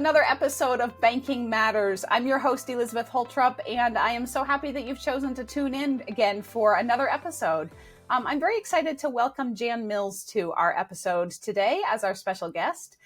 another episode of Banking Matters. I'm your host, Elizabeth Holtrop, and I am so happy that you've chosen to tune in again for another episode. I'm very excited to welcome Jan Mills to our episode today as our special guest.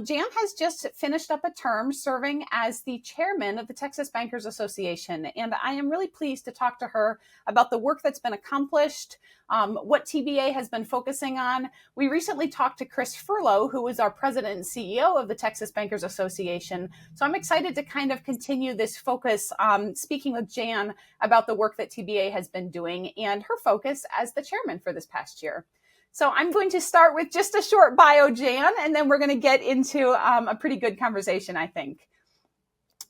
Jan has just finished up a term serving as the chairman of the Texas Bankers Association, and I am really pleased to talk to her about the work that's been accomplished, what TBA has been focusing on. We recently talked to Chris Furlow, who is our president and CEO of the Texas Bankers Association. So I'm excited to kind of continue this focus, speaking with Jan about the work that TBA has been doing and her focus as the chairman for this past year. So I'm going to start with just a short bio, Jan, and then we're going to get into a pretty good conversation, I think.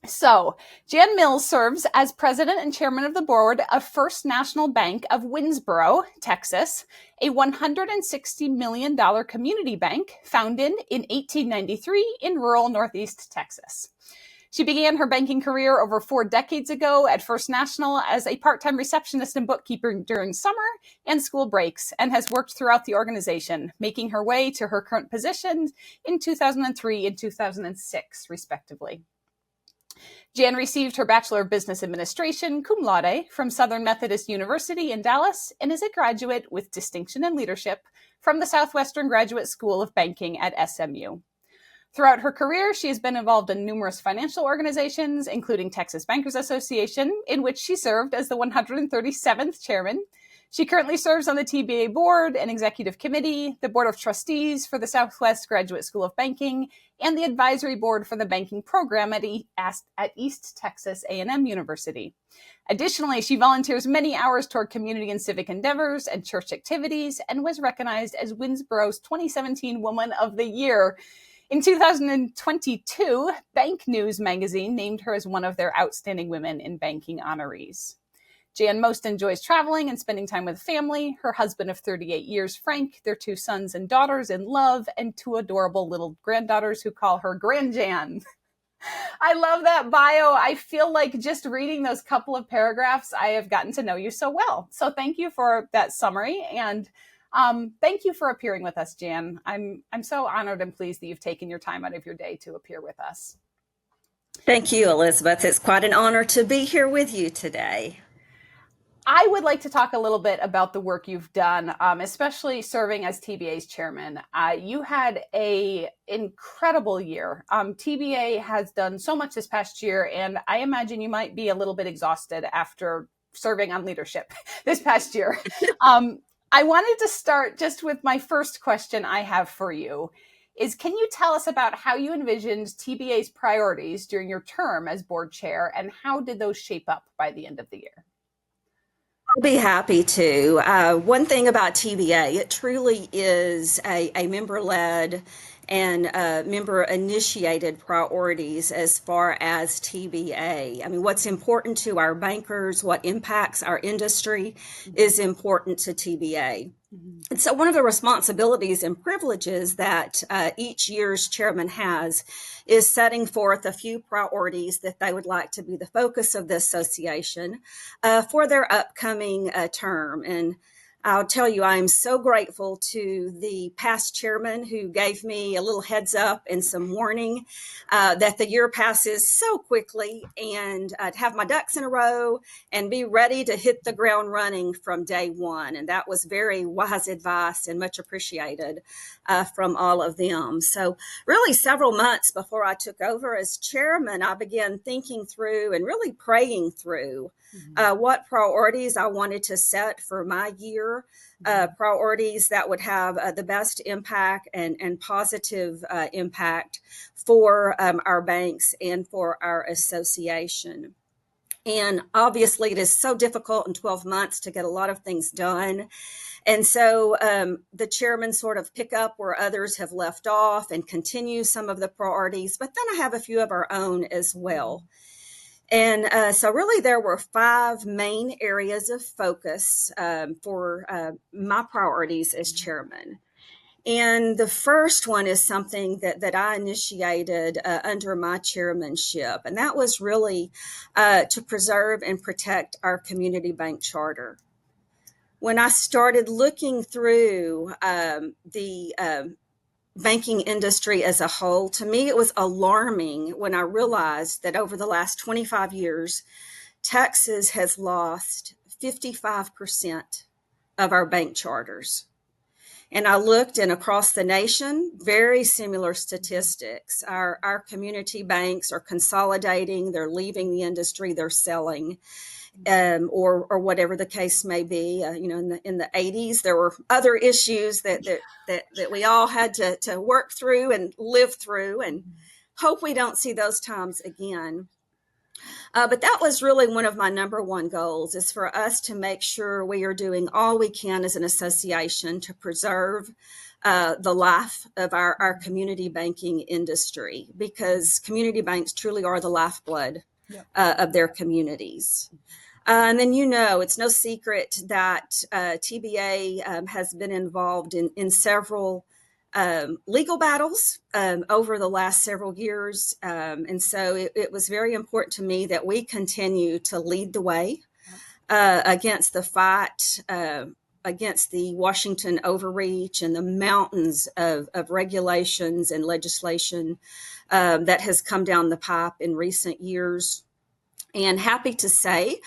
So Jan Mills serves as president and chairman of the board of First National Bank of Winsboro, Texas, a $160 million community bank founded in 1893 in rural Northeast Texas. She began her banking career over 4 decades ago at First National as a part-time receptionist and bookkeeper during summer and school breaks, and has worked throughout the organization, making her way to her current position in 2003 and 2006, respectively. Jan received her Bachelor of Business Administration, cum laude, from Southern Methodist University in Dallas, and is a graduate with distinction in leadership from the Southwestern Graduate School of Banking at SMU. Throughout her career, she has been involved in numerous financial organizations, including Texas Bankers Association, in which she served as the 137th chairman. She currently serves on the TBA board and executive committee, the board of trustees for the Southwest Graduate School of Banking, and the advisory board for the banking program at East Texas A&M University. Additionally, she volunteers many hours toward community and civic endeavors and church activities, and was recognized as Winsboro's 2017 Woman of the Year. In 2022, Bank News magazine named her as one of their outstanding women in banking honorees. Jan most enjoys traveling and spending time with family, her husband of 38 years, Frank, their 2 sons and daughters in love, and 2 adorable little granddaughters who call her Grand Jan. I love that bio. I feel like just reading those couple of paragraphs, I have gotten to know you so well. So thank you for that summary, and thank you for appearing with us, Jan. I'm so honored and pleased that you've taken your time out of your day to appear with us. Thank you, Elizabeth. It's quite an honor to be here with you today. I would like to talk a little bit about the work you've done, especially serving as TBA's chairman. You had an incredible year. TBA has done so much this past year, and I imagine you might be a little bit exhausted after serving on leadership this past year. I wanted to start just with my first question I have for you is, can you tell us about how you envisioned TBA's priorities during your term as board chair, and how did those shape up by the end of the year? I'll be happy to. One thing about TBA, it truly is a member-led and member-initiated priorities as far as TBA. I mean, what's important to our bankers, what impacts our industry is important to TBA. And so one of the responsibilities and privileges that each year's chairman has is setting forth a few priorities that they would like to be the focus of the association for their upcoming term. And I'll tell you, I'm so grateful to the past chairman who gave me a little heads up and some warning that the year passes so quickly, and to have my ducks in a row and be ready to hit the ground running from day one. And that was very wise advice and much appreciated from all of them. So really several months before I took over as chairman, I began thinking through and really praying through what priorities I wanted to set for my year, priorities that would have the best impact and positive impact for our banks and for our association. And obviously, it is so difficult in 12 months to get a lot of things done. And so the chairman sort of pick up where others have left off and continue some of the priorities, but then I have a few of our own as well. And so really there were 5 main areas of focus for my priorities as chairman. And the first one is something that I initiated under my chairmanship, and that was really to preserve and protect our community bank charter. When I started looking through the banking industry as a whole, to me, it was alarming when I realized that over the last 25 years, Texas has lost 55% of our bank charters. And I looked, and across the nation, very similar statistics. Our community banks are consolidating, they're leaving the industry, they're selling. Or whatever the case may be. In the 80s, there were other issues that we all had to work through and live through, and hope we don't see those times again. But that was really one of my number one goals, is for us to make sure we are doing all we can as an association to preserve the life of our community banking industry, because community banks truly are the lifeblood of their communities. And then, it's no secret that TBA has been involved in several legal battles over the last several years. And so it was very important to me that we continue to lead the way against the fight, against the Washington overreach and the mountains of regulations and legislation that has come down the pipe in recent years. And happy to say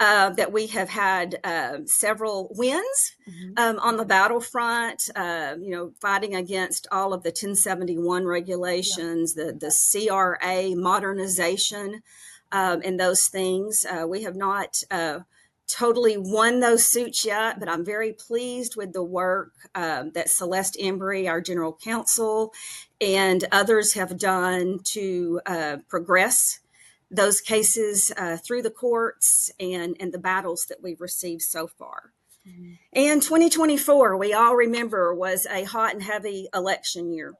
that we have had several wins on the battlefront, fighting against all of the 1071 regulations, the CRA modernization, and those things. We have not totally won those suits yet, but I'm very pleased with the work that Celeste Embry, our general counsel, and others have done to progress those cases through the courts and the battles that we've received so far. And 2024, we all remember, was a hot and heavy election year.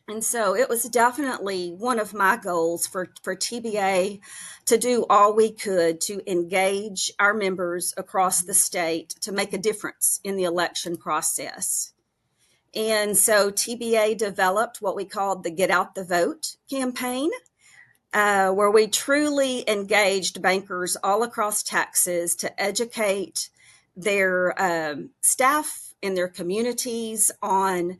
And so it was definitely one of my goals for TBA to do all we could to engage our members across the state to make a difference in the election process. And so TBA developed what we called the Get Out the Vote campaign, where we truly engaged bankers all across Texas to educate their staff in their communities on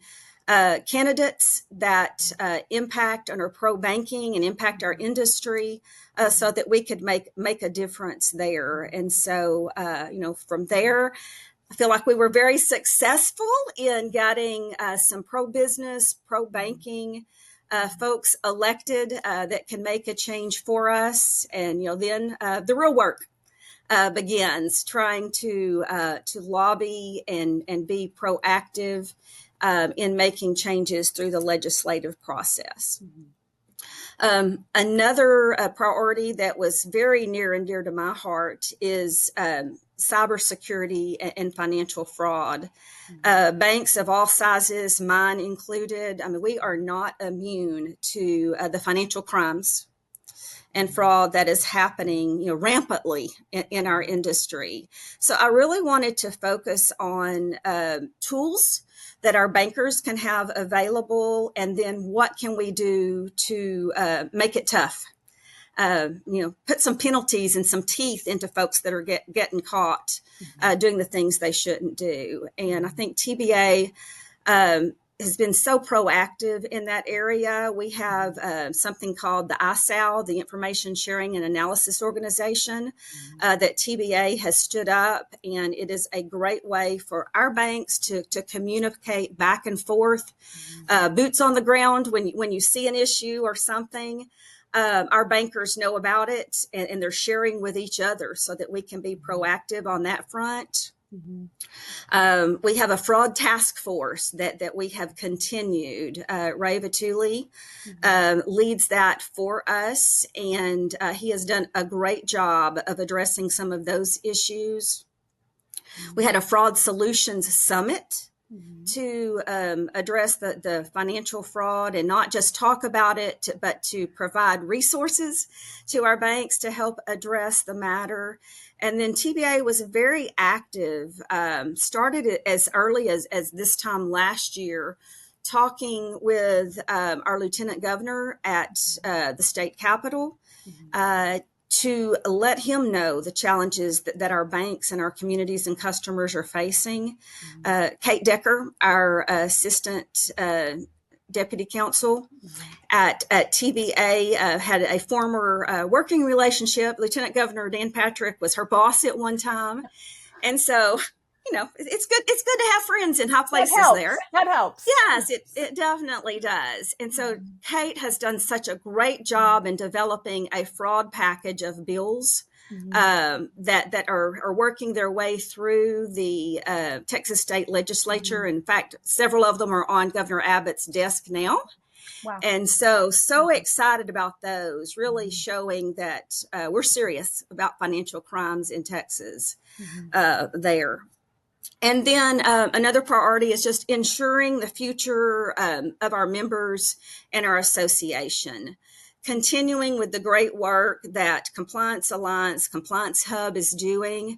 candidates that impact and are pro-banking and impact our industry, so that we could make a difference there. And so, from there, I feel like we were very successful in getting some pro-business, pro-banking folks elected that can make a change for us. And then the real work begins, trying to lobby and be proactive in making changes through the legislative process. Another priority that was very near and dear to my heart is cybersecurity and financial fraud. Banks of all sizes, mine included, we are not immune to the financial crimes and fraud that is happening, rampantly in our industry. So I really wanted to focus on tools that our bankers can have available, and then what can we do to make it tough. Put some penalties and some teeth into folks that are getting caught doing the things they shouldn't do. And I think TBA has been so proactive in that area. We have something called the ISAL, the Information Sharing and Analysis Organization, that TBA has stood up, and it is a great way for our banks to communicate back and forth, boots on the ground. When you see an issue or something, our bankers know about it, and they're sharing with each other so that we can be proactive on that front. We have a fraud task force that we have continued. Ray Vituli leads that for us, and he has done a great job of addressing some of those issues. We had a fraud solutions summit to address the financial fraud, and not just talk about it, but to provide resources to our banks to help address the matter. And then TBA was very active, started as early as this time last year, talking with our lieutenant governor at the state capitol, to let him know the challenges that our banks and our communities and customers are facing. Kate Decker, our assistant deputy counsel at TBA, had a former working relationship. Lieutenant Governor Dan Patrick was her boss at one time. And so, it's good. It's good to have friends in high places there. That helps. Yes, it definitely does. And so Kate has done such a great job in developing a fraud package of bills that are working their way through the Texas state legislature. In fact, several of them are on Governor Abbott's desk now. Wow. And so excited about those, really showing that we're serious about financial crimes in Texas there. And then another priority is just ensuring the future of our members and our association. Continuing with the great work that Compliance Alliance, Compliance Hub is doing,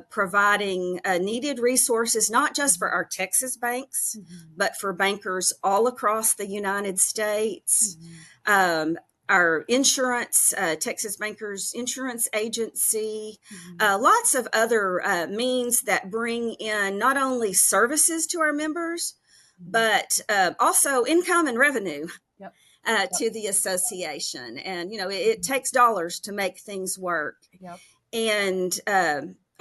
providing needed resources, not just for our Texas banks, but for bankers all across the United States. Our insurance, Texas Bankers Insurance Agency, lots of other means that bring in not only services to our members, but also income and revenue to the association. And, it takes dollars to make things work. And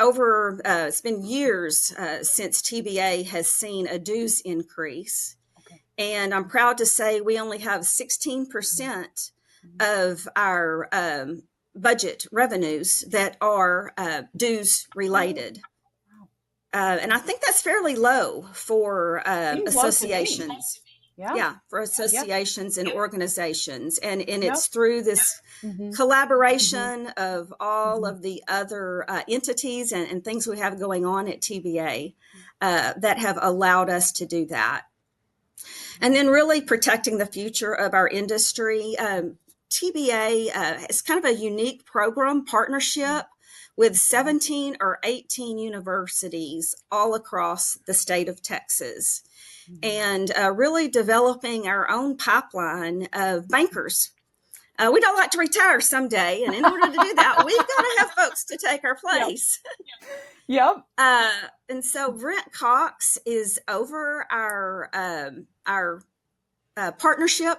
it's been years since TBA has seen a dues increase. And I'm proud to say we only have 16% of our budget revenues that are dues related. And I think that's fairly low for associations. For associations and organizations. And it's through this collaboration of all of the other entities and things we have going on at TBA that have allowed us to do that. And then really protecting the future of our industry. TBA is kind of a unique program partnership with 17 or 18 universities all across the state of Texas, and really developing our own pipeline of bankers. We'd all like to retire someday, and in order to do that, we've got to have folks to take our place. And so Brent Cox is over our partnership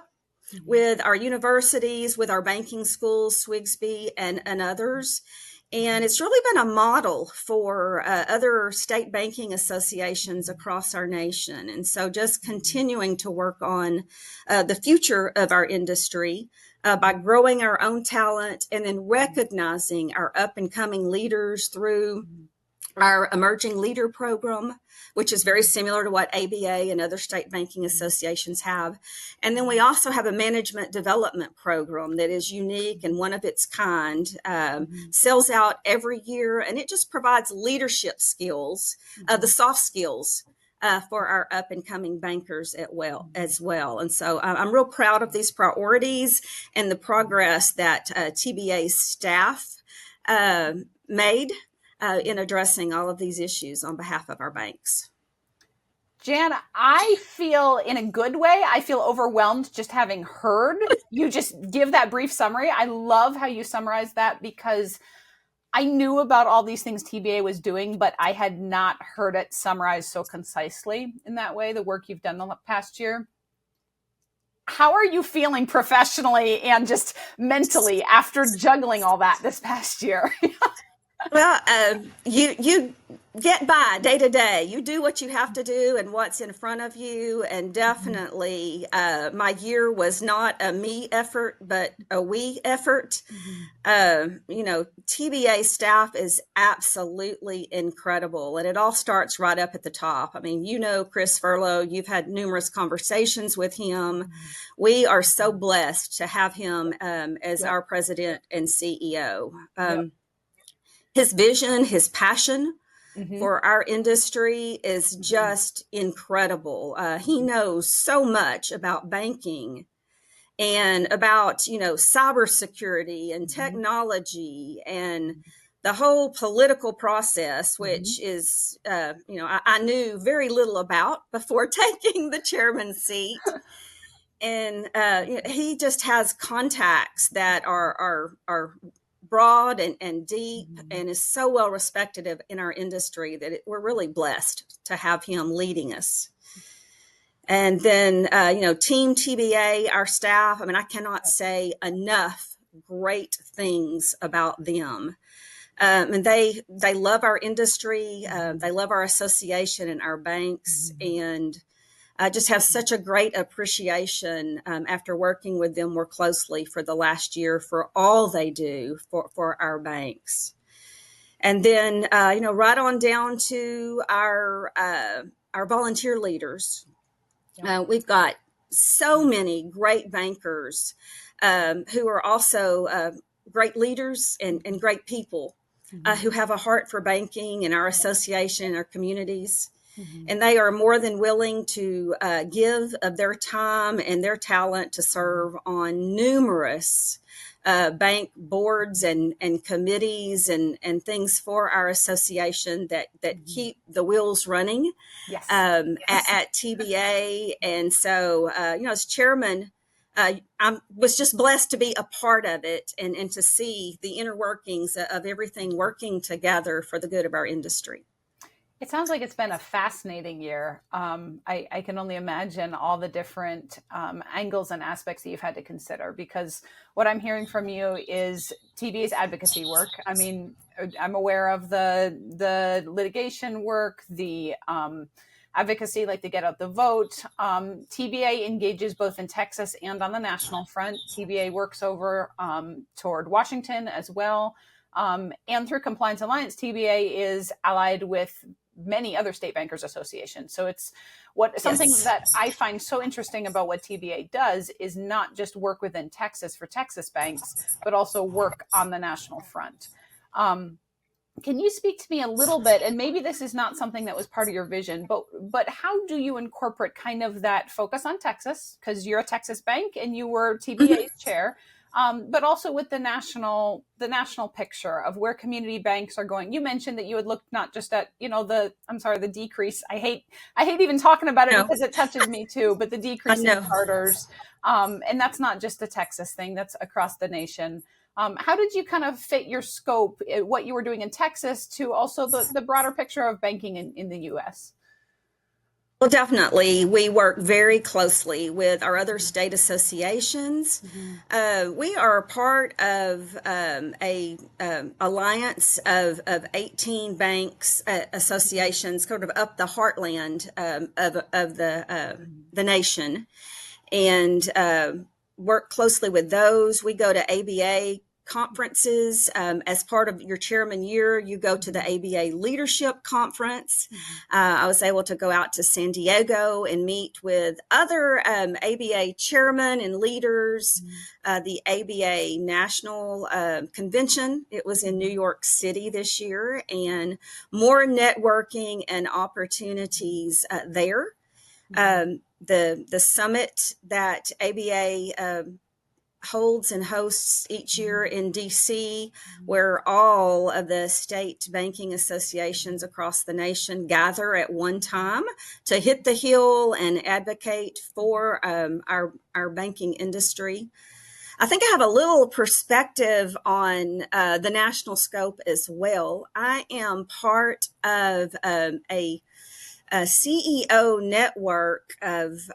with our universities, with our banking schools, Swigsby and others. And it's really been a model for other state banking associations across our nation. And so just continuing to work on the future of our industry by growing our own talent and then recognizing our up and coming leaders through our Emerging Leader Program, which is very similar to what ABA and other state banking associations have. And then we also have a management development program that is unique and one of its kind, sells out every year, and it just provides leadership skills, the soft skills for our up and coming bankers as well. And so I'm real proud of these priorities and the progress that TBA's staff made in addressing all of these issues on behalf of our banks. Jan, I feel in a good way, I feel overwhelmed just having heard you just give that brief summary. I love how you summarized that because I knew about all these things TBA was doing, but I had not heard it summarized so concisely in that way, the work you've done the past year. How are you feeling professionally and just mentally after juggling all that this past year? Well, you get by day to day. You do what you have to do and what's in front of you. And definitely, my year was not a me effort, but a we effort. TBA staff is absolutely incredible. And it all starts right up at the top. I mean, Chris Furlow, you've had numerous conversations with him. We are so blessed to have him as our president and CEO. His vision, his passion for our industry is just incredible. He knows so much about banking and about, cybersecurity and technology and the whole political process, which is, I knew very little about before taking the chairman's seat. And he just has contacts that are broad and deep, Mhm. and is so well respected in our industry that we're really blessed to have him leading us. And then, Team TBA, our staff, I mean, I cannot say enough great things about them. And they love our industry, they love our association and our banks, Mhm. and I just have such a great appreciation after working with them more closely for the last year for all they do for our banks. And then, right on down to our volunteer leaders. Yep. We've got so many great bankers who are also great leaders and great people Mhm. who have a heart for banking and our association and our communities. Mhm. And they are more than willing to give of their time and their talent to serve on numerous bank boards and committees and things for our association that Mhm. keep the wheels running Yes. Yes. at TBA. And so, as chairman, I was just blessed to be a part of it and to see the inner workings of everything working together for the good of our industry. It sounds like it's been a fascinating year. I can only imagine all the different angles and aspects that you've had to consider, because what I'm hearing from you is TV's advocacy work. I mean, I'm aware of the litigation work, the advocacy, like to get out the vote. TBA engages both in Texas and on the national front. TBA works over toward Washington as well. And through Compliance Alliance, TBA is allied with many other state bankers associations. So it's something Yes. that I find so interesting about what TBA does is not just work within Texas for Texas banks, but also work on the national front. Um, can you speak to me a little bit, and maybe this is not something that was part of your vision, but how do you incorporate kind of that focus on Texas, because you're a Texas bank and you were TBA's chair, but also with the national picture of where community banks are going? You mentioned that you would look not just at the decrease. I hate even talking about it No, because it touches me too, but the I decrease in know. charters, and that's not just a Texas thing, that's across the nation. How did you kind of fit your scope, what you were doing in Texas, to also the broader picture of banking in the U.S.? Well, definitely. We work very closely with our other state associations. Mhm. We are part of a alliance of 18 banks associations, sort of up the heartland of the nation, and work closely with those. We go to ABA conferences. As part of your chairman year, you go to the ABA Leadership Conference. I was able to go out to San Diego and meet with other ABA chairmen and leaders. The ABA National Convention, it was in New York City this year, and more networking and opportunities there. The summit that ABA holds and hosts each year in DC, where all of the state banking associations across the nation gather at one time to hit the hill and advocate for our banking industry. I think I have a little perspective on the national scope as well. I am part of a CEO network of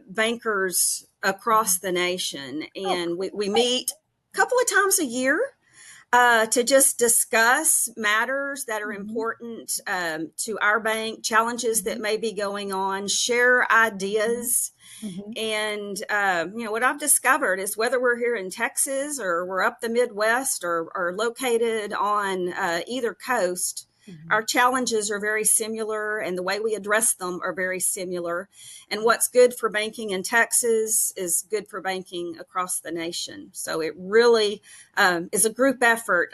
bankers across the nation, Oh, and we meet a couple of times a year to just discuss matters that are mhm, important to our bank, challenges that mhm, may be going on, share ideas. mhm, And what I've discovered is whether we're here in Texas or we're up the Midwest or located on either coast, mhm. our challenges are very similar, and the way we address them are very similar. And what's good for banking in Texas is good for banking across the nation. So it really is a group effort,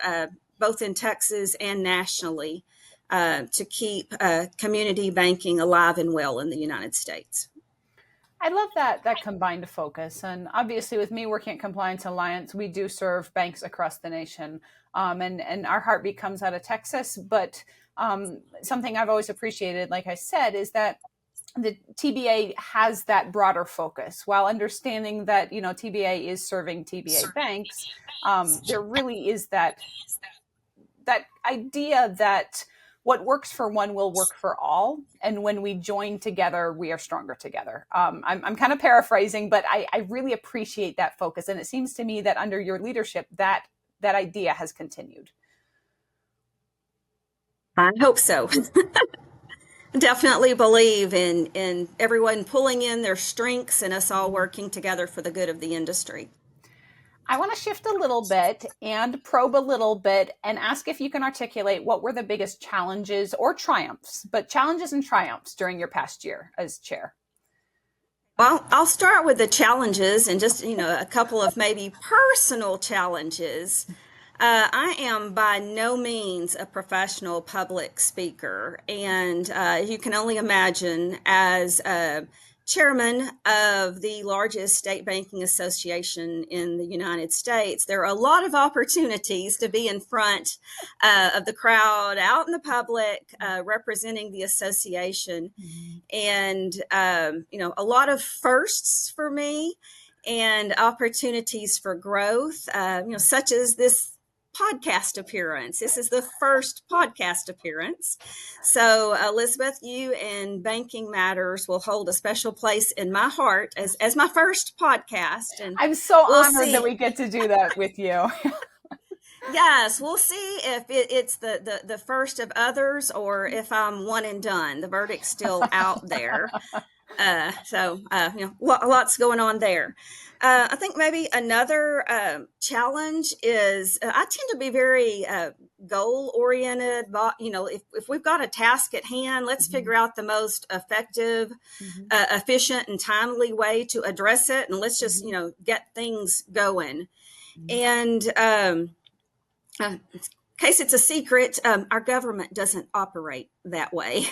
both in Texas and nationally, to keep community banking alive and well in the United States. I love that combined focus, and obviously, with me working at Compliance Alliance, we do serve banks across the nation, and our heartbeat comes out of Texas. But something I've always appreciated, like I said, is that the TBA has that broader focus, while understanding that TBA is serving TBA banks. There really is that idea that what works for one will work for all, and when we join together, we are stronger together. I'm kind of paraphrasing, but I really appreciate that focus, and it seems to me that under your leadership, that idea has continued. I hope so. Definitely believe in everyone pulling in their strengths and us all working together for the good of the industry. I want to shift a little bit and probe a little bit and ask if you can articulate what were the biggest challenges or triumphs, but challenges and triumphs during your past year as chair. Well, I'll start with the challenges and just, a couple of maybe personal challenges. I am by no means a professional public speaker, and you can only imagine as a chairman of the largest state banking association in the United States, there are a lot of opportunities to be in front of the crowd, out in the public, representing the association. And, a lot of firsts for me and opportunities for growth, such as this podcast appearance. This is the first podcast appearance. So, Elizabeth, you and Banking Matters will hold a special place in my heart as my first podcast. And I'm so we'll honored see. that we get to do that with you. Yes, we'll see if it's the first of others or if I'm one and done. The verdict's still out there. Lots going on there. I think maybe another challenge is I tend to be very goal oriented. But, if we've got a task at hand, let's figure out the most effective, efficient, and timely way to address it. And let's just, get things going. And in case it's a secret, our government doesn't operate that way.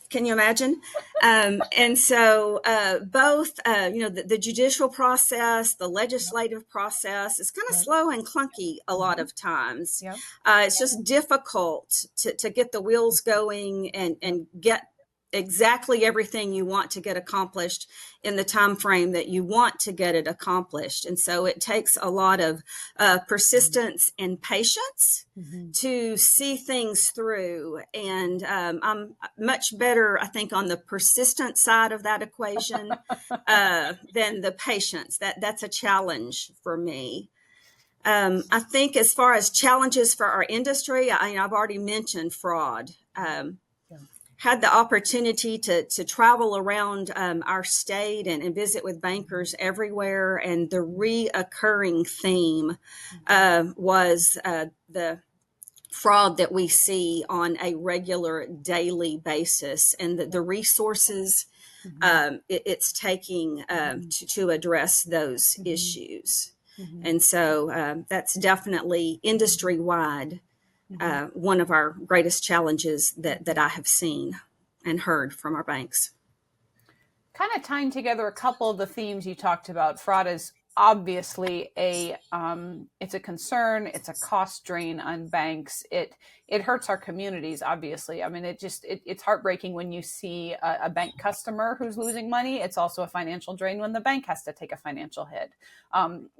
Can you imagine? And so both, the judicial process, the legislative process is kind of slow and clunky a lot of times. Yep. It's just difficult to get the wheels going and get exactly everything you want to get accomplished in the time frame that you want to get it accomplished. And so it takes a lot of persistence and patience to see things through. And I'm much better, I think, on the persistent side of that equation than the patience. That's a challenge for me. I think as far as challenges for our industry, I've already mentioned fraud. Had the opportunity to travel around our state and visit with bankers everywhere. And the reoccurring theme was the fraud that we see on a regular daily basis and the resources it's taking to address those issues. And so that's definitely industry-wide one of our greatest challenges that I have seen and heard from our banks. Kind of tying together a couple of the themes you talked about, fraud is obviously it's a concern. It's a cost drain on banks. It hurts our communities, obviously. I mean, it's heartbreaking when you see a bank customer who's losing money. It's also a financial drain when the bank has to take a financial hit.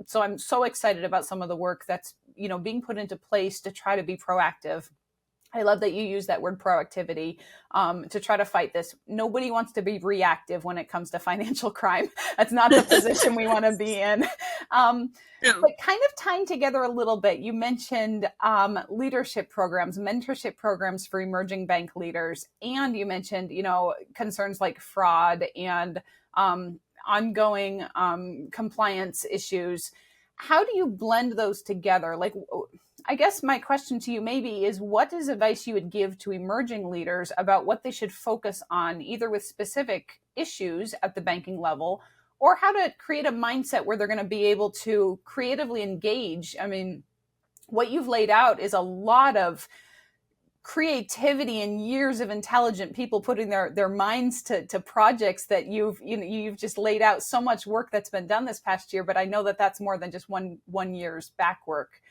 So I'm so excited about some of the work that's, being put into place to try to be proactive. I love that you use that word proactivity to try to fight this. Nobody wants to be reactive when it comes to financial crime. That's not the position we want to be in. But kind of tying together a little bit, you mentioned leadership programs, mentorship programs for emerging bank leaders. And you mentioned, concerns like fraud and ongoing compliance issues. How do you blend those together? I guess my question to you maybe is, what is advice you would give to emerging leaders about what they should focus on, either with specific issues at the banking level, or how to create a mindset where they're going to be able to creatively engage? I mean, what you've laid out is a lot of creativity and years of intelligent people putting their minds to projects that you've just laid out. So much work that's been done this past year, but I know that that's more than just one year's back work.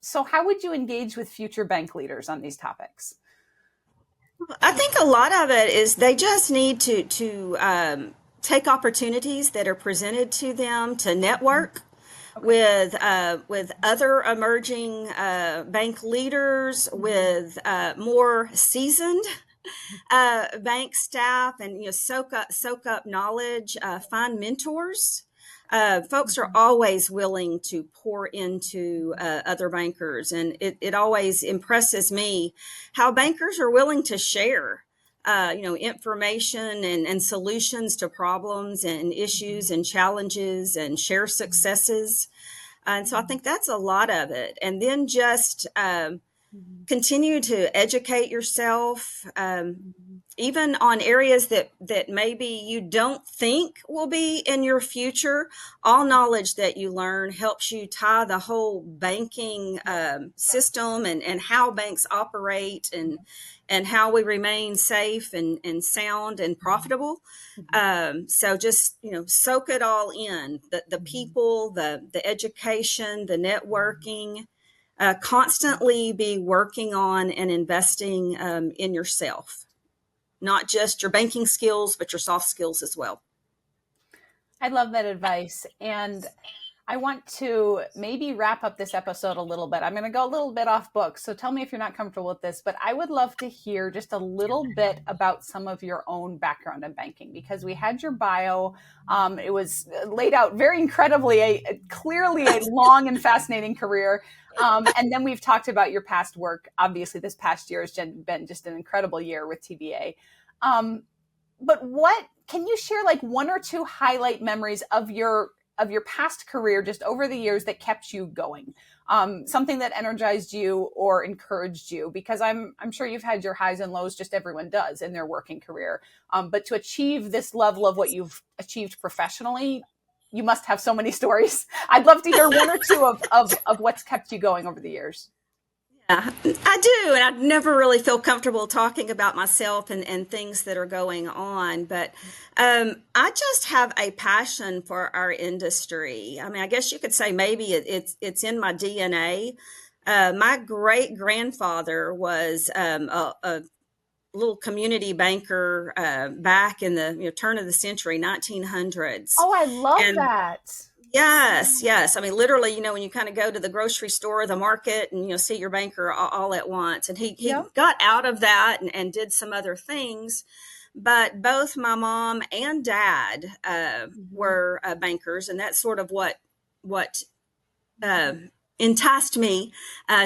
So how would you engage with future bank leaders on these topics? I think a lot of it is they just need to take opportunities that are presented to them to network Okay. with other emerging bank leaders, with more seasoned bank staff, and soak up knowledge, find mentors. Folks are always willing to pour into other bankers, and it always impresses me how bankers are willing to share information and solutions to problems and issues and challenges, and share successes. And so I think that's a lot of it. And then just continue to educate yourself, even on areas that maybe you don't think will be in your future. All knowledge that you learn helps you tie the whole banking system, and how banks operate, and how we remain safe and sound and profitable. So just soak it all in, the people, the education, the networking. Constantly be working on and investing in yourself, not just your banking skills, but your soft skills as well. I love that advice. And I want to maybe wrap up this episode a little bit. I'm going to go a little bit off book. So tell me if you're not comfortable with this, but I would love to hear just a little bit about some of your own background in banking, because we had your bio. It was laid out very incredibly, clearly a long and fascinating career. And then we've talked about your past work. Obviously, this past year has been just an incredible year with TBA. But what can you share, like one or two highlight memories of your past career just over the years that kept you going, something that energized you or encouraged you? Because I'm sure you've had your highs and lows, just everyone does in their working career, but to achieve this level of what you've achieved professionally, you must have so many stories. I'd love to hear one or two of what's kept you going over the years. Yeah, I do. And I never really feel comfortable talking about myself and things that are going on. But I just have a passion for our industry. I mean, I guess you could say maybe it's in my DNA. My great grandfather was a little community banker back in the turn of the century, 1900s. Oh, I love And that. yes, yes. I mean, literally, when you kind of go to the grocery store, the market, and see your banker all at once. And he Yep. got out of that and did some other things. But both my mom and dad Mhm. were bankers, and that's sort of what uh, enticed me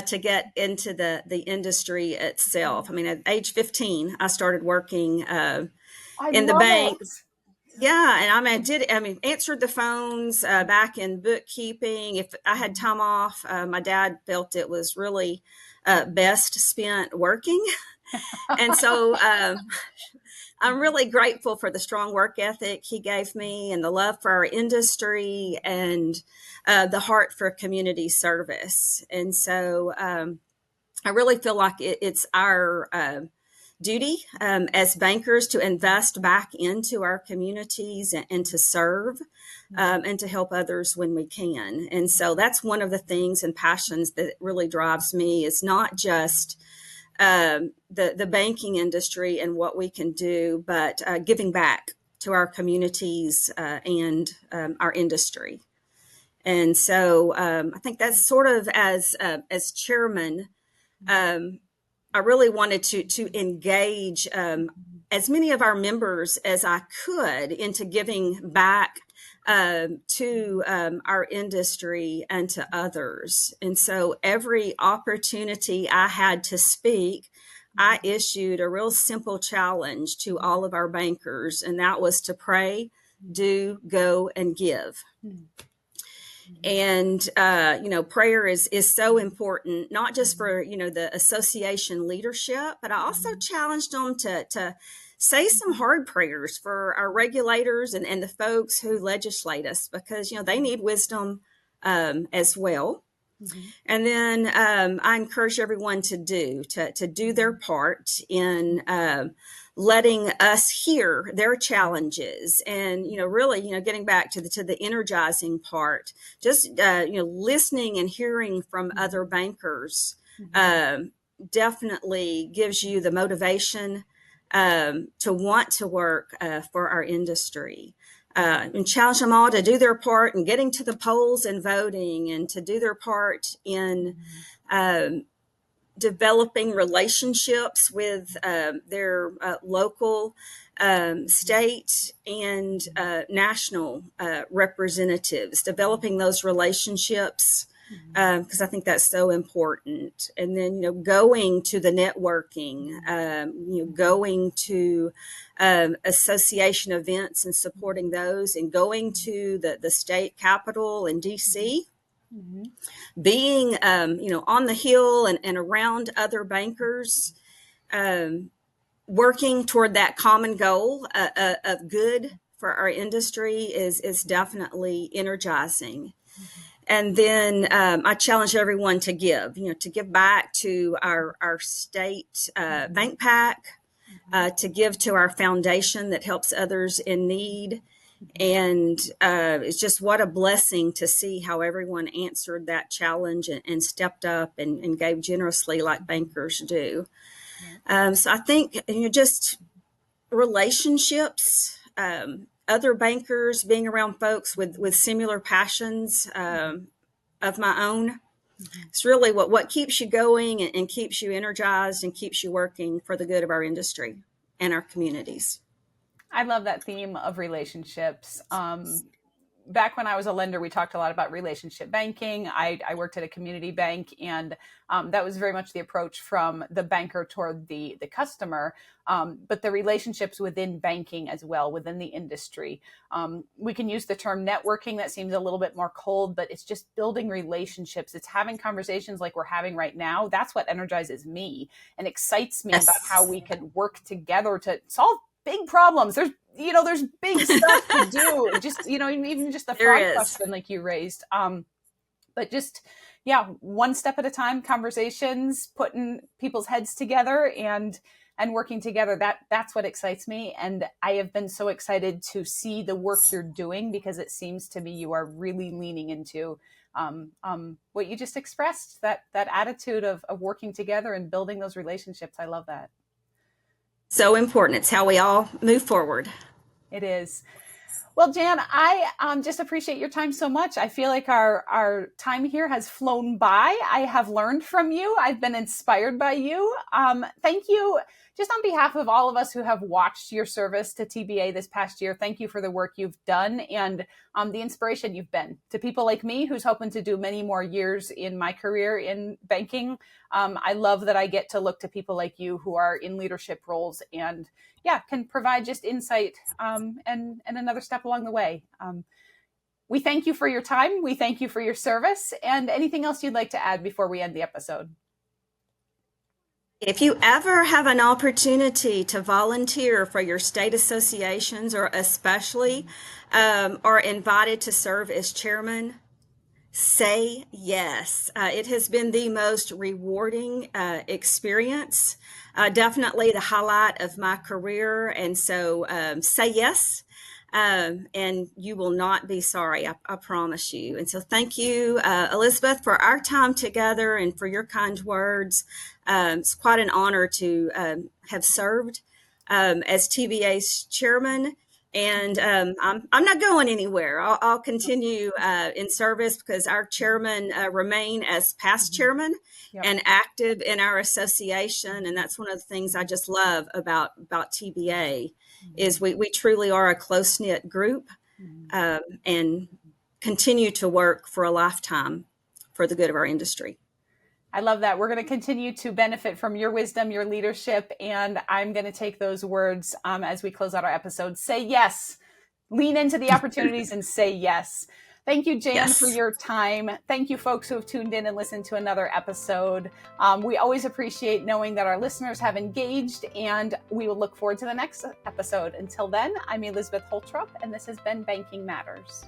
to get into the industry itself. I mean, at age 15, I started working I in the love bank. it. Yeah, and answered the phones back in bookkeeping. If I had time off, my dad felt it was really best spent working. And so I'm really grateful for the strong work ethic he gave me, and the love for our industry, and the heart for community service. And so I really feel like it's our duty as bankers to invest back into our communities, and to serve and to help others when we can. And so that's one of the things and passions that really drives me, is not just the banking industry and what we can do, but giving back to our communities and our industry. And so I think that's sort of as chairman. I really wanted to engage as many of our members as I could into giving back to our industry and to others. And so every opportunity I had to speak, I issued a real simple challenge to all of our bankers, and that was to pray, do, go, and give. And prayer is so important, not just for the association leadership, but I also challenged them to say some hard prayers for our regulators and the folks who legislate us, because they need wisdom as well. And then I encourage everyone to do their part in letting us hear their challenges, and really getting back to the energizing part, just listening and hearing from other bankers definitely gives you the motivation to want to work for our industry. And challenge them all to do their part in getting to the polls and voting, and to do their part in um, developing relationships with their local, state, and national representatives, developing those relationships, because I think that's so important. And then, going to the networking, going to association events and supporting those, and going to the state capitol in DC, Mm-hmm. being on the hill and around other bankers, um, working toward that common goal of good for our industry is definitely energizing. And then I challenge everyone to give back to our state bank pack, to give to our foundation that helps others in need. And it's just what a blessing to see how everyone answered that challenge and stepped up and gave generously like bankers do. So I think, just relationships, other bankers, being around folks with similar passions of my own. It's really what keeps you going and keeps you energized and keeps you working for the good of our industry and our communities. I love that theme of relationships. Back when I was a lender, we talked a lot about relationship banking. I worked at a community bank, and that was very much the approach from the banker toward the customer. But the relationships within banking as well, within the industry. We can use the term networking. That seems a little bit more cold, but it's just building relationships. It's having conversations like we're having right now. That's what energizes me and excites me about how we Yes. can work together to solve big problems. There's big stuff to do. Just, even just the There fraud is. question like you raised. But just, yeah, one step at a time, conversations, putting people's heads together and working together. That's what excites me. And I have been so excited to see the work you're doing, because it seems to me you are really leaning into what you just expressed, that attitude of working together and building those relationships. I love that. So important. It's how we all move forward. It is. Well, Jan, I just appreciate your time so much. I feel like our time here has flown by. I have learned from you. I've been inspired by you. Thank you. Just on behalf of all of us who have watched your service to TBA this past year, thank you for the work you've done and the inspiration you've been to people like me who's hoping to do many more years in my career in banking. I love that I get to look to people like you who are in leadership roles and yeah, can provide just insight and another step along the way. We thank you for your time. We thank you for your service. And anything else you'd like to add before we end the episode? If you ever have an opportunity to volunteer for your state associations, or especially are invited to serve as chairman, say yes. It has been the most rewarding experience, definitely the highlight of my career. And so say yes, and you will not be sorry, I promise you. And so thank you, Elizabeth, for our time together and for your kind words. It's quite an honor to have served as TVA's chairman. And I'm not going anywhere. I'll continue in service because our chairman remain as past chairman Yep. and active in our association. And that's one of the things I just love about TBA is we truly are a close knit group, and continue to work for a lifetime for the good of our industry. I love that. We're going to continue to benefit from your wisdom, your leadership, and I'm going to take those words as we close out our episode. Say yes. Lean into the opportunities and say yes. Thank you, Jan, for Yes. your time. Thank you, folks who have tuned in and listened to another episode. We always appreciate knowing that our listeners have engaged, and we will look forward to the next episode. Until then, I'm Elizabeth Holtrop, and this has been Banking Matters.